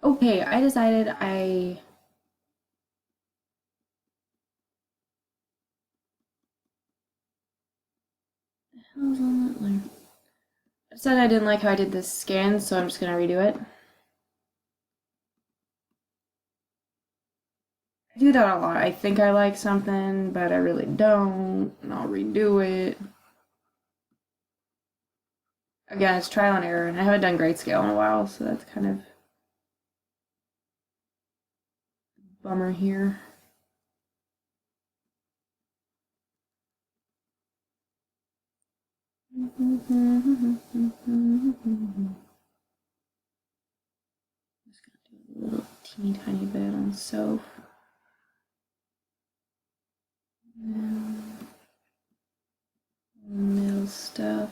Okay, I decided I hell's on that layer? I decided I didn't like how I did this skin, so I'm just gonna redo it. I do that a lot. I think I like something, but I really don't, and I'll redo it. Again, it's trial and error, and I haven't done grayscale in a while, so that's kind of a bummer here. Just gonna do a little teeny tiny bit on Soph. Middle stuff.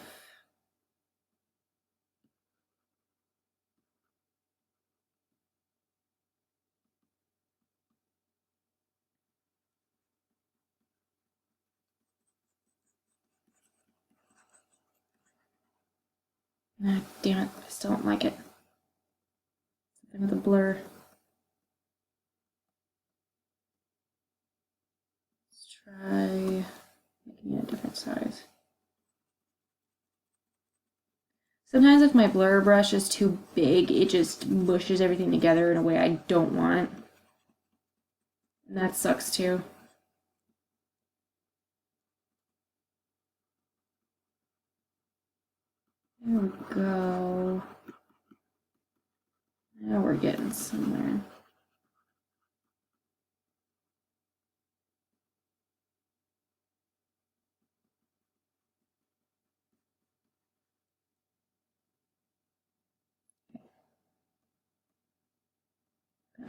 Ah, damn it, I still don't like it. Something with a blur. Let's try making it a different size. Sometimes if my blur brush is too big, it just mushes everything together in a way I don't want. And that sucks too. There we go. Now we're getting somewhere.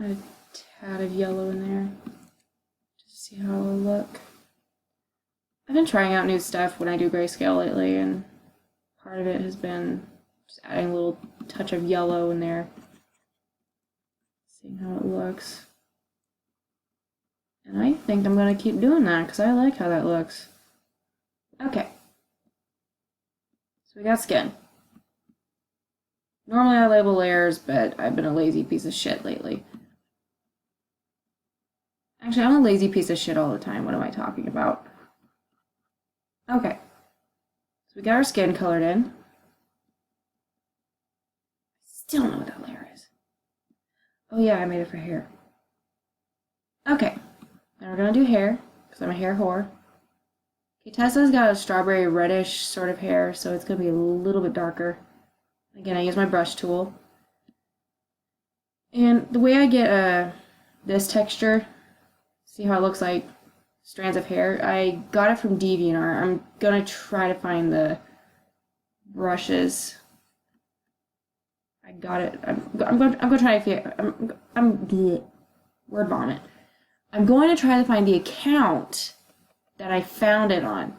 A tad of yellow in there, just to see how it'll look. I've been trying out new stuff when I do grayscale lately, and part of it has been just adding a little touch of yellow in there, seeing how it looks. And I think I'm going to keep doing that because I like how that looks. Okay. So we got skin. Normally I label layers, but I've been a lazy piece of shit lately. Actually, I'm a lazy piece of shit all the time. What am I talking about? Okay. So we got our skin colored in. Still don't know what that layer is. Oh yeah, I made it for hair. Okay. Now we're gonna do hair, because I'm a hair whore. Okay, Tessa's got a strawberry reddish sort of hair, so it's gonna be a little bit darker. Again, I use my brush tool. And the way I get this texture, see how it looks like strands of hair, I got it from DeviantArt. I'm gonna try to find the brushes. I got it. I'm gonna try to word vomit. I'm going to try to find the account that I found it on.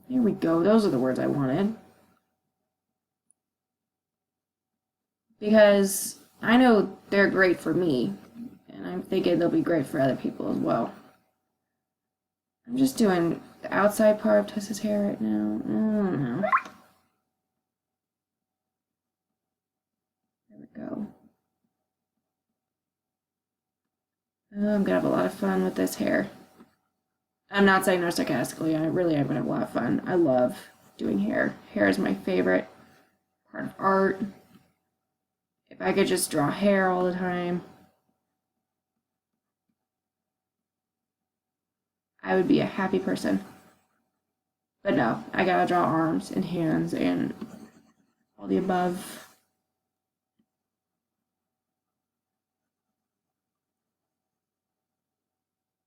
There we go. Those are the words I wanted. Because I know they're great for me, and I'm thinking they'll be great for other people as well. I'm just doing the outside part of Tessa's hair right now. I don't know. There we go. Oh, I'm gonna have a lot of fun with this hair. I'm not saying that sarcastically. I really am gonna have a lot of fun. I love doing hair. Hair is my favorite part of art. If I could just draw hair all the time, I would be a happy person. But no, I gotta draw arms and hands and all the above.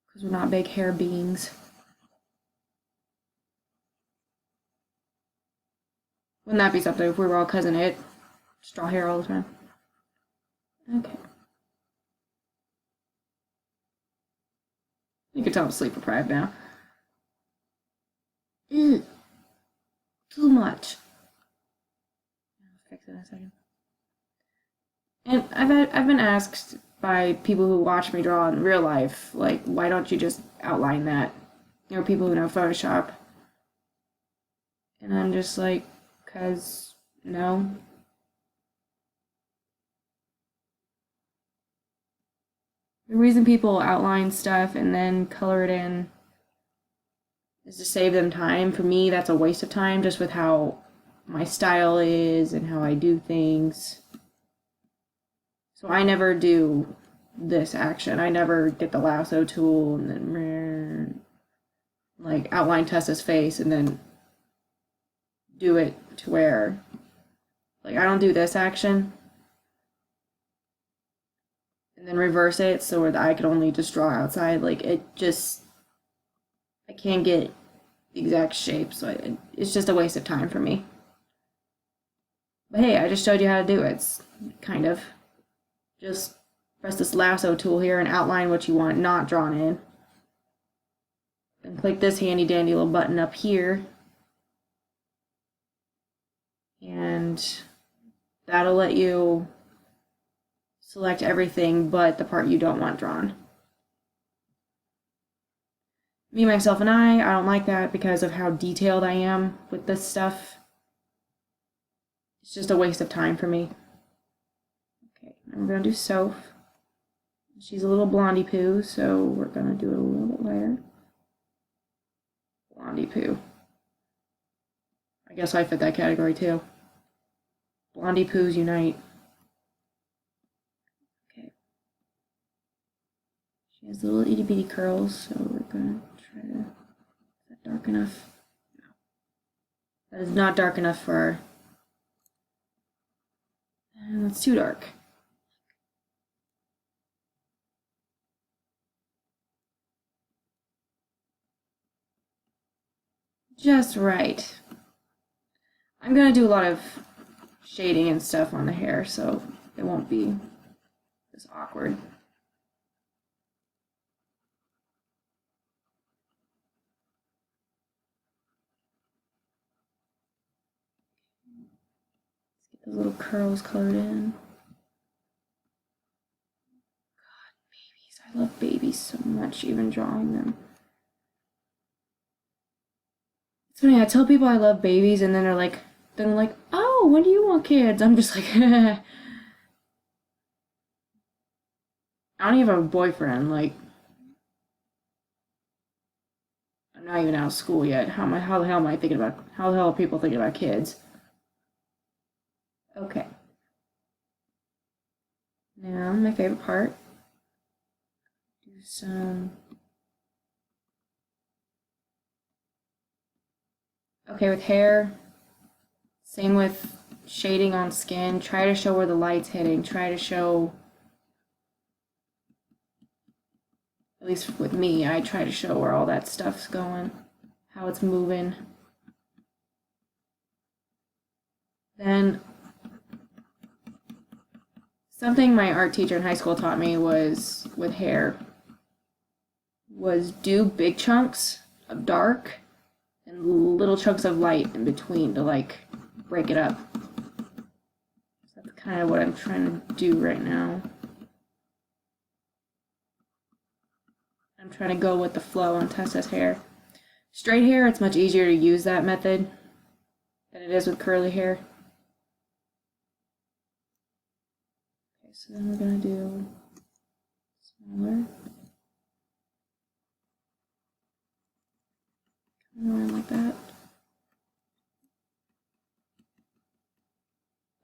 Because we're not big hair beings. Wouldn't that be something if we were all cousin it? Just draw hair all the time. Okay. You can tell I'm sleep deprived now. Ew. Too much. I'll fix it in a second. And I've been asked by people who watch me draw in real life, like, why don't you just outline that? There are people who know Photoshop. And I'm just like, cause no. The reason people outline stuff and then color it in is to save them time. For me, that's a waste of time just with how my style is and how I do things. So I never do this action. I never get the lasso tool and then like outline Tessa's face and then do it to where like I don't do this action and then reverse it so that I could only just draw outside. Like it just I can't get the exact shape, so it's just a waste of time for me. But hey, I just showed you how to do it. It's kind of just press this lasso tool here and outline what you want not drawn in. Then click this handy dandy little button up here. And that'll let you select everything but the part you don't want drawn. Me, myself, and I don't like that because of how detailed I am with this stuff. It's just a waste of time for me. Okay, I'm gonna do Soph. She's a little blondie poo, so we're gonna do it a little bit lighter. Blondie poo. I guess I fit that category too. Blondie poos unite. Okay. She has little itty bitty curls, so we're gonna try to. Is that dark enough? No. That is not dark enough for our. And it's too dark. Just right. I'm gonna do a lot of shading and stuff on the hair, so it won't be this awkward. Let's get those little curls colored in. God, babies. I love babies so much, even drawing them. It's funny, I tell people I love babies, and then they're like, oh, when do you want kids? I'm just like, I don't even have a boyfriend. Like, I'm not even out of school yet. How the hell am I thinking about? How the hell are people thinking about kids? Okay. Now, my favorite part. Do some. Okay, with hair. Same with shading on skin. Try to show where the light's hitting. Try to show. At least with me, I try to show where all that stuff's going, how it's moving. Then, something my art teacher in high school taught me was, with hair, was do big chunks of dark and little chunks of light in between to like break it up. So that's kind of what I'm trying to do right now. I'm trying to go with the flow on Tessa's hair. Straight hair, it's much easier to use that method than it is with curly hair. Okay, so then we're going to do smaller. Around like that.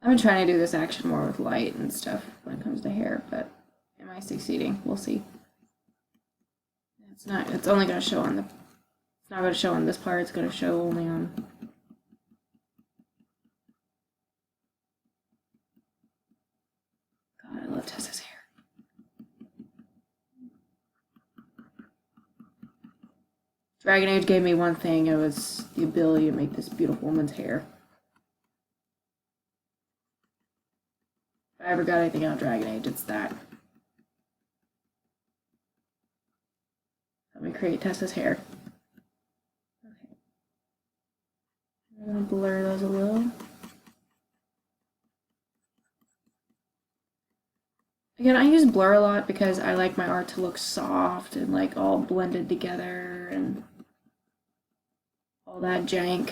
I've been trying to do this action more with light and stuff when it comes to hair, but am I succeeding? We'll see. It's only going to show on it's not going to show on this part, it's going to show only on. God, I love Tessa's hair. Dragon Age gave me one thing, it was the ability to make this beautiful woman's hair. If I ever got anything out of Dragon Age, it's that. Let me create Tessa's hair. Okay. I'm gonna blur those a little. Again, I use blur a lot because I like my art to look soft and like all blended together and all that jank.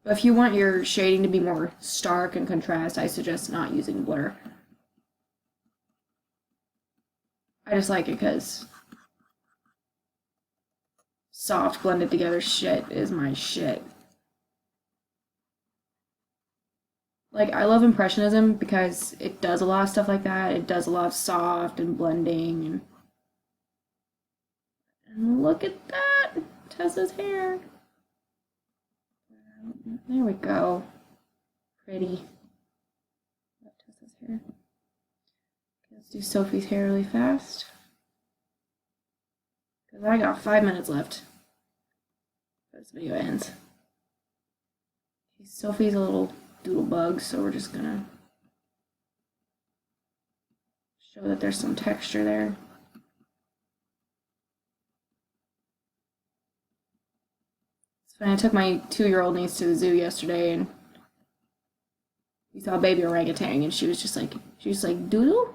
But if you want your shading to be more stark and contrast, I suggest not using blur. I just like it because soft blended together shit is my shit. Like, I love Impressionism because it does a lot of stuff like that. It does a lot of soft and blending. And look at that! Tessa's hair. There we go. Pretty. Love Tessa's hair. Okay, let's do Sophie's hair really fast. Because I got 5 minutes left. This video ends. Okay, Sophie's a little doodle bug, so we're just gonna show that there's some texture there. It's funny, I took my 2-year-old niece to the zoo yesterday and we saw a baby orangutan and she was like, doodle?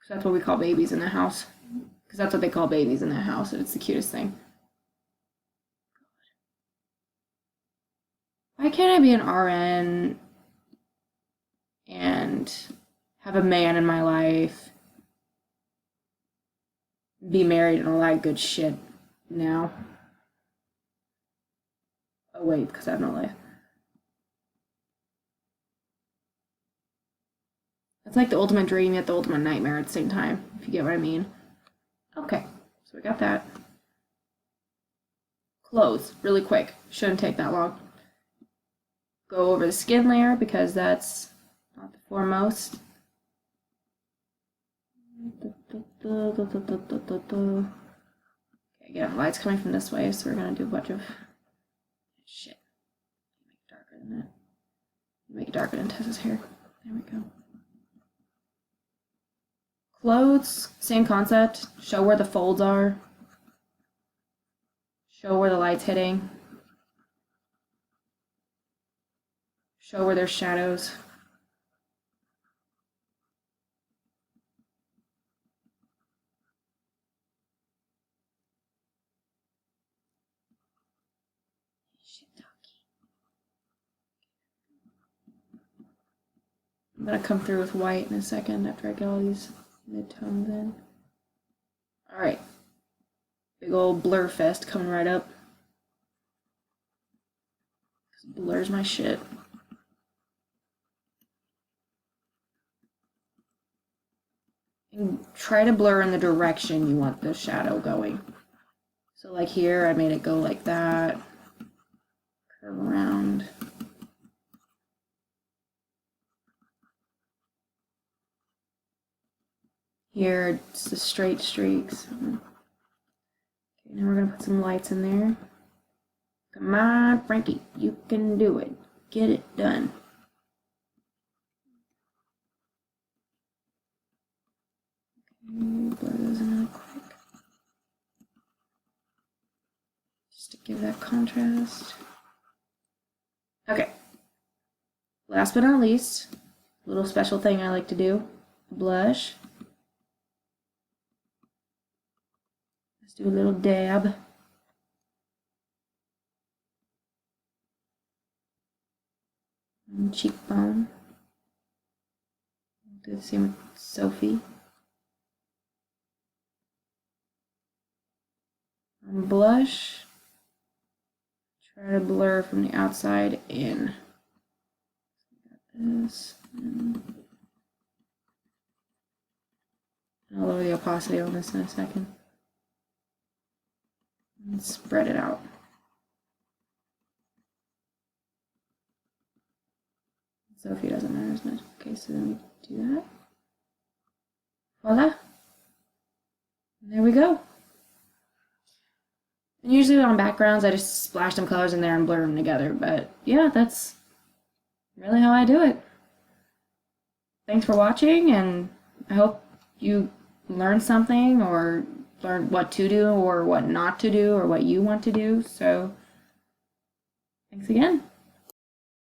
That's what we call babies in the house. Because that's what they call babies in the house, and it's the cutest thing. Why can't I be an RN and have a man in my life, be married and all that good shit now? Oh wait, because I have no life. That's like the ultimate dream yet the ultimate nightmare at the same time, if you get what I mean. Okay, so we got that. Close, really quick. Shouldn't take that long. Go over the skin layer because that's not the foremost. Okay, again, light's coming from this way, so we're gonna do a bunch of shit. Make it darker than that. Make it darker than Tessa's hair. There we go. Clothes, same concept. Show where the folds are. Show where the light's hitting. Show where there's shadows. I'm gonna come through with white in a second after I get all these mid-tones in. Alright. Big old blur fest coming right up. Blur's my shit. And try to blur in the direction you want the shadow going. So like here, I made it go like that. Curve around. Here, it's the straight streaks. Okay, now we're gonna put some lights in there. Come on, Frankie, you can do it. Get it done. Okay, blur those in real quick. Just to give that contrast. Okay. Last but not least, a little special thing I like to do. Blush. Let's do a little dab. And cheekbone. Do the same with Sophie. On blush, try to blur from the outside in. Got this. And I'll lower the opacity on this in a second. And spread it out. Sophie doesn't matter as much. Okay, so then we do that. Voila. And there we go. And usually on backgrounds, I just splash some colors in there and blur them together. But yeah, that's really how I do it. Thanks for watching, and I hope you learned something or learned what to do or what not to do or what you want to do. So thanks again.